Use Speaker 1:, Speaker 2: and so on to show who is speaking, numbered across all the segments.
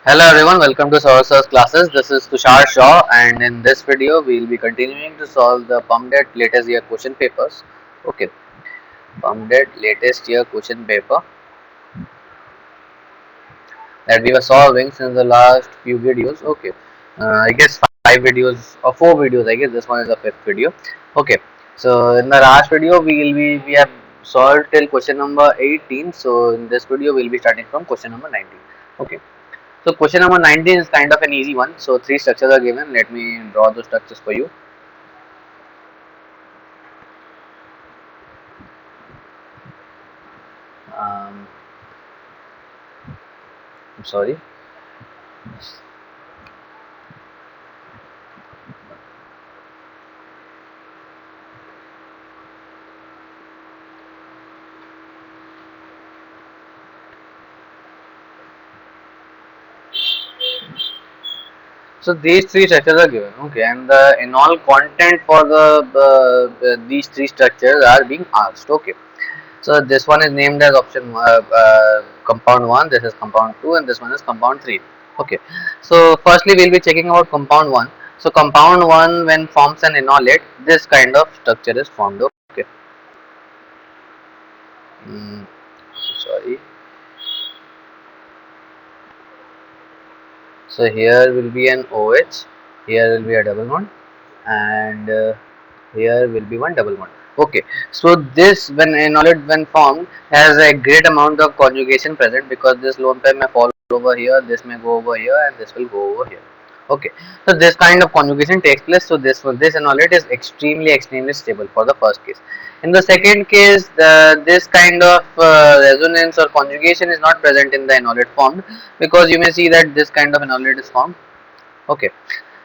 Speaker 1: Hello everyone, welcome to Sir's classes. This is Tushar Shaw, and in this video we will be continuing to solve the PUMDET latest year question papers. Okay, PUMDET latest year question paper that we were solving since the last few videos. Okay, I guess 5 videos or 4 videos. I guess this one is the fifth video. Okay, so in the last video we have solved till question number 18. So in this video we will be starting from question number 19. Okay. So question number 19 is kind of an easy one. So three structures are given. Let me draw those structures for you. Um, I'm sorry. So these three structures are given. Okay, and the in all content for these three structures are being asked. Okay. So this one is named as option compound 1, this is compound 2, and this one is compound 3. Okay. So firstly we'll be checking out compound 1. So compound 1 when forms an enolate, this kind of structure is formed. Okay. Mm, sorry. So here will be an OH, here will be a double bond, and here will be one double bond. Okay, so this when enolate when formed has a great amount of conjugation present because this lone pair may fall over here, this may go over here, and this will go over here. Okay, so this kind of conjugation takes place. So this enolate is extremely stable for the first case. In the second case, this kind of resonance or conjugation is not present in the enolate formed because you may see that this kind of enolate is formed. Okay,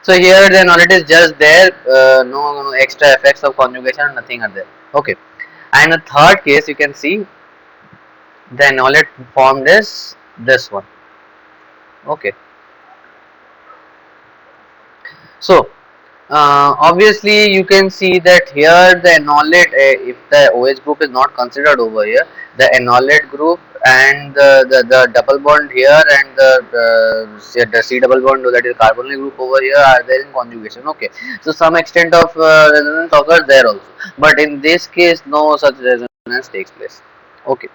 Speaker 1: so here the enolate is just there, no extra effects of conjugation, nothing are there. Okay, and the third case you can see the enolate formed is this one. Okay, so obviously you can see that here the enolate, if the OH group is not considered over here, the enolate group and the double bond here and the C double bond, that is carbonyl group over here, are there in conjugation. Okay, so some extent of resonance occurs there also, but in this case no such resonance takes place. Okay,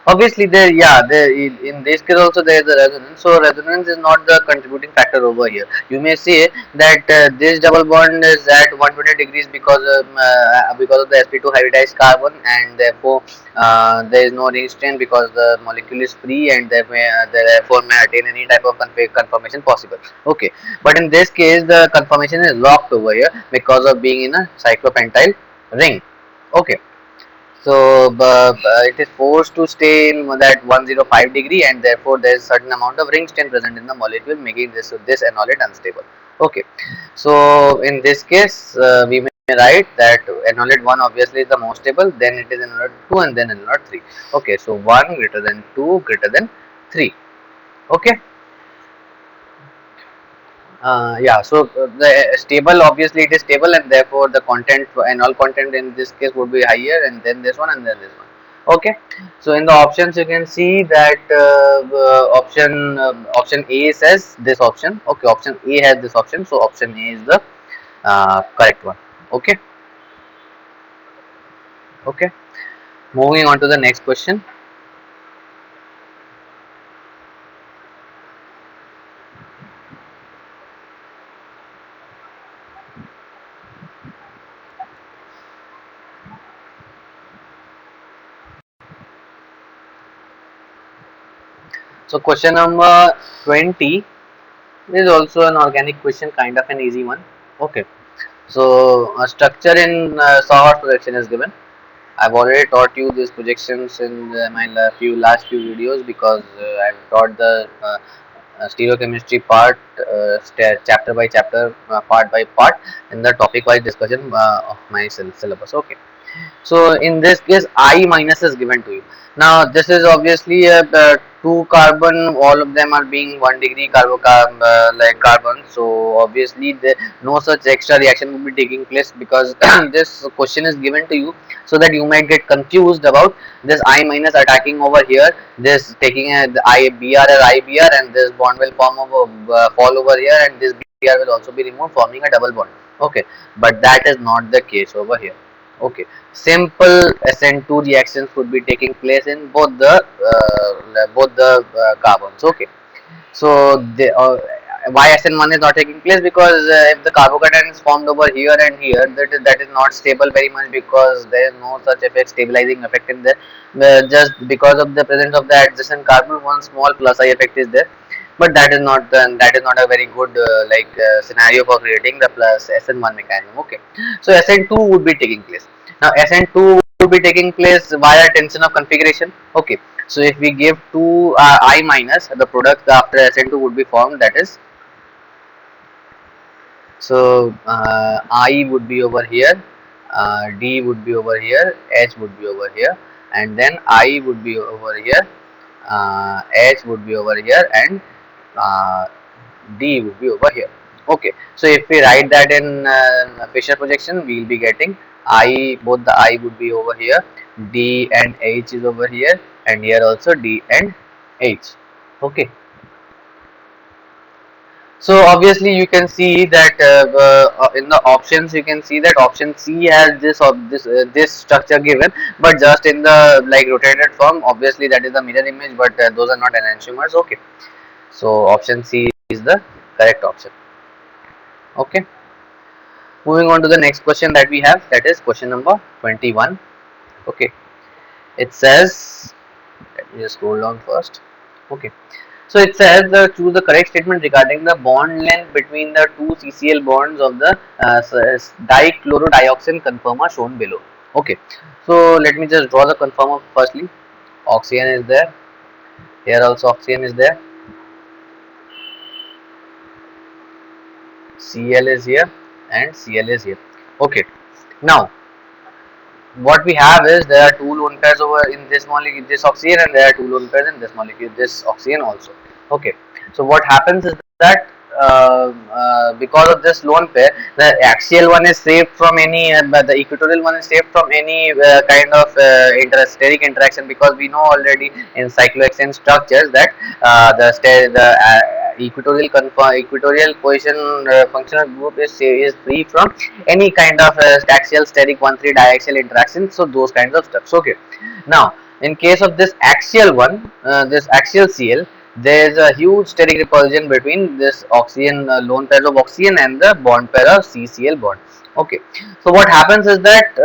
Speaker 1: obviously there, yeah, there in this case also there is a resonance. So resonance is not the contributing factor over here. You may say that this double bond is at 120 degrees because of the sp2 hybridized carbon, and therefore there is no ring strain because the molecule is free, and therefore may attain any type of conformation possible. Okay, but in this case the conformation is locked over here because of being in a cyclopentyl ring. Okay, so it is forced to stay in that 105 degree, and therefore there is certain amount of ring strain present in the molecule, making this enolate unstable. Okay, so in this case we may write that enolate 1 obviously is the most stable, then it is enolate 2, and then enolate 3. Okay, so 1 greater than 2 greater than 3. Okay, yeah, so the stable, obviously it is stable, and therefore the content and all content in this case would be higher, and then this one, and then this one. Okay, so in the options you can see that option A says this option. Okay, option A has this option, so option A is the correct one. Okay, okay, moving on to the next question. So question number 20 is also an organic question, kind of an easy one. Okay, so a structure in Sawhorse projection is given. I've already taught you these projections in my last few videos because I've taught the stereochemistry part, chapter by chapter, part by part, in the topic wise discussion of my syllabus. Okay, So in this case, I minus is given to you. Now this is obviously a, two carbon. All of them are being 1 degree like carbon. So obviously no such extra reaction will be taking place, because this question is given to you so that you might get confused about this I minus attacking over here. This taking the IBr as IBr, and this bond will form over fall over here, and this Br will also be removed, forming a double bond. Okay, but that is not the case over here. Okay, simple SN2 reactions would be taking place in both the carbons. Okay, so why SN1 is not taking place? Because if the carbocation is formed over here and here, that is not stable very much, because there is no such effect, stabilizing effect in there. Just because of the presence of the adjacent carbon, one small plus I effect is there, but that is not a very good scenario for creating the plus SN1 mechanism. Okay, so SN2 would be taking place. Now SN2 would be taking place via tension of configuration. Okay, so if we give 2 I minus, the product after SN2 would be formed, that is, so I would be over here, D would be over here, H would be over here, and then I would be over here, H would be over here, and uh, D would be over here. Okay, so if we write that in Fisher projection, we will be getting I, both the I would be over here, D and H is over here, and here also D and H. Okay, so obviously you can see that in the options you can see that option C has this structure given, but just in the like rotated form. Obviously that is the mirror image, but those are not enantiomers. Okay, so option C is the correct option. Okay, moving on to the next question that we have, that is question number 21. Okay, it says, let me just scroll down first. Okay, so it says choose the correct statement regarding the bond length between the two CCl bonds of the dichlorodioxane conformer shown below. Okay, so let me just draw the conformer firstly. Oxygen is there, here also oxygen is there, Cl is here, and Cl is here. Okay, now what we have is there are two lone pairs over in this molecule, this oxygen, and there are two lone pairs in this molecule, this oxygen also. Okay, so what happens is that because of this lone pair, the axial one is saved from any, but the equatorial one is saved from any kind of steric interaction, because we know already in cyclohexane structures that equatorial position functional group is free from any kind of axial steric 1,3 diaxial interaction, so those kinds of stuff. Okay, now in case of this axial one, this axial Cl, there is a huge steric repulsion between this oxygen lone pair of oxygen and the bond pair of CCl bond. Okay, so what happens is that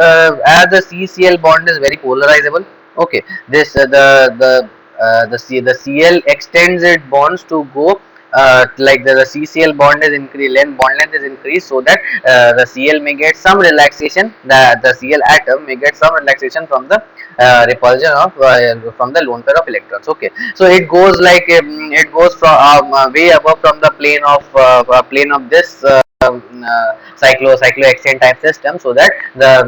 Speaker 1: as the CCl bond is very polarizable. Okay, this the Cl extends its bonds to go like the CCl bond is increased, bond length is increased, so that the Cl may get some relaxation, the Cl atom may get some relaxation from the repulsion of from the lone pair of electrons. Okay, so it goes like it goes from way above from the plane of this cyclohexane type system, so that the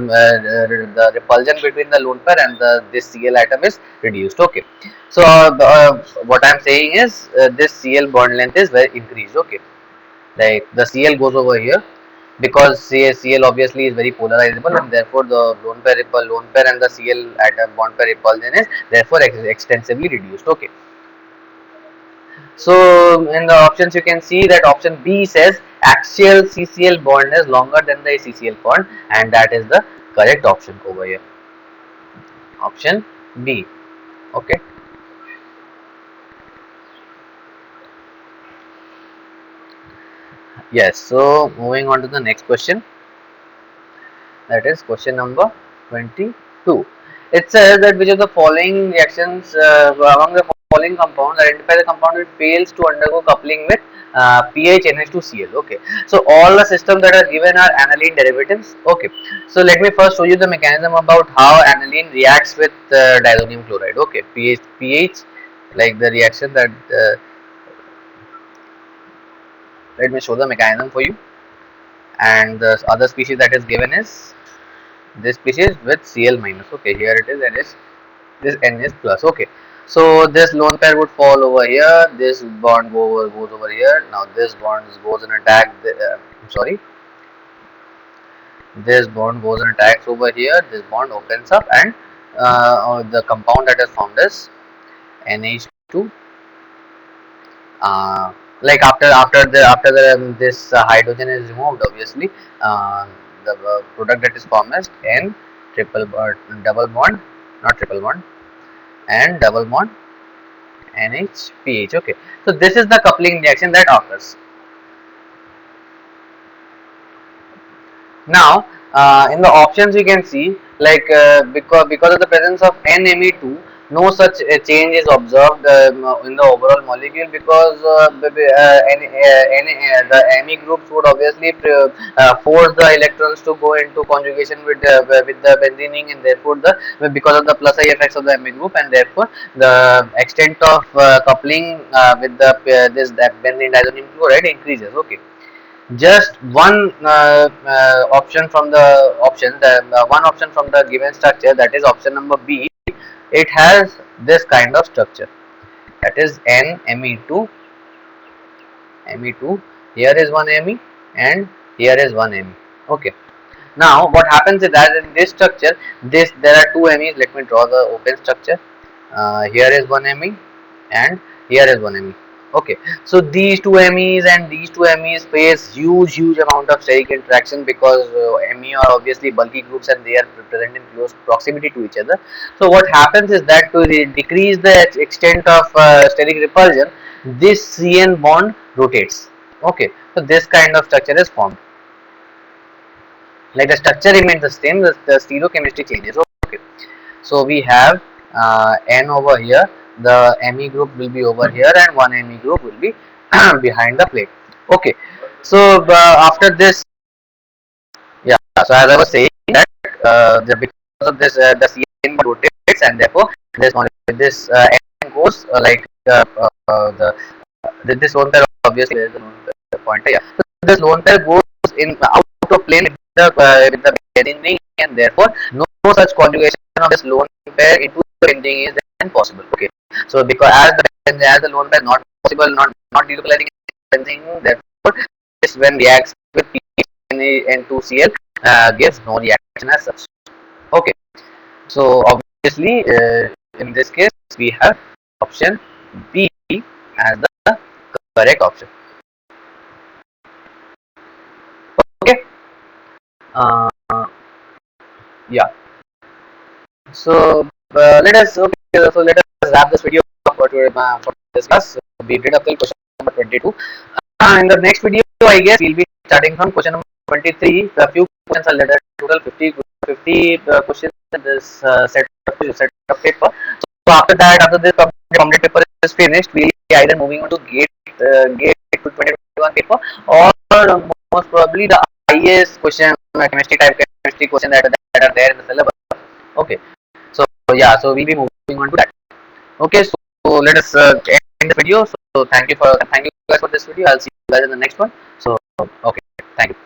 Speaker 1: repulsion between the lone pair and this Cl atom is reduced. Okay, so what I'm saying is this Cl bond length is very increased. Okay, like the Cl goes over here, because Cl obviously is very polarizable, and therefore the lone pair and the Cl atom bond pair repulsion is therefore extensively reduced. Okay, so in the options you can see that option B says axial CCl bond is longer than the CCl bond, and that is the correct option over here. Option B. Okay. Yes. So moving on to the next question, that is question number 22. It says that which of the following reactions among the following compounds identify the compound which fails to undergo coupling with pH NH2Cl. Okay, so all the systems that are given are aniline derivatives. Okay, so let me first show you the mechanism about how aniline reacts with diazonium chloride. Okay, pH, like the reaction that let me show the mechanism for you, and the other species that is given is This species with Cl minus. Okay, here it is, and is this N is plus. Okay, so this lone pair would fall over here. This bond goes over here. Now this bond goes and attack. Sorry, this bond goes and attacks over here. This bond opens up, and the compound that is formed is NH2. Uh, like after the this hydrogen is removed, obviously the product that is formed is N triple double bond, not triple bond, and double bond NHPH. Okay, so this is the coupling reaction that occurs. Now, in the options we can see, like because of the presence of NMe2, no such change is observed in the overall molecule, because the Me groups would obviously force the electrons to go into conjugation with the benzene, and therefore because of the plus I effects of the Me group, and therefore the extent of coupling with the this that benzene diazonium chloride increases. Okay, just one option from the one option from the given structure, that is option number B. It has this kind of structure, that is NMe2, Me2. Here is one Me and here is one Me. Okay, now what happens is that in this structure, there are two Me's. Let me draw the open structure. Here is one Me and here is one Me. Okay, so these two Me's and these two Me's face huge amount of steric interaction, because Me are obviously bulky groups and they are present in close proximity to each other. So what happens is that to decrease the extent of steric repulsion, this CN bond rotates. Okay, so this kind of structure is formed. Like the structure remains the same, the stereochemistry changes. Okay, so we have N over here, the Me group will be over here, and one Me group will be behind the plate. Okay, so after this, yeah, so as I was saying that because of this the CN rotates, and therefore this N goes this lone pair, obviously there is a lone pair pointer. Yeah, so this lone pair goes in out of plane with the benzene ring, and therefore no such conjugation of this lone pair into the benzene is then possible. Okay, so because as the lone pair not possible, not utilizing benzene, therefore this when reacts with N2Cl gives no reaction as such. Okay, so obviously in this case we have option B as the correct option. Okay, uh, yeah. So let us wrap this video for this class. So we did up till question number 22. In the next video, I guess we'll be starting from question number 23. A few questions are later. Total 50 questions in this set of paper. So after that, after this PUMDET paper is finished, we'll be either moving on to gate to 2021 paper, or most probably the IAS question, chemistry type chemistry question that are there in the syllabus. Okay, so yeah, so we'll be moving on to that. Okay, so let us end the video. So thank you guys for this video. I'll see you guys in the next one. So okay, thank you.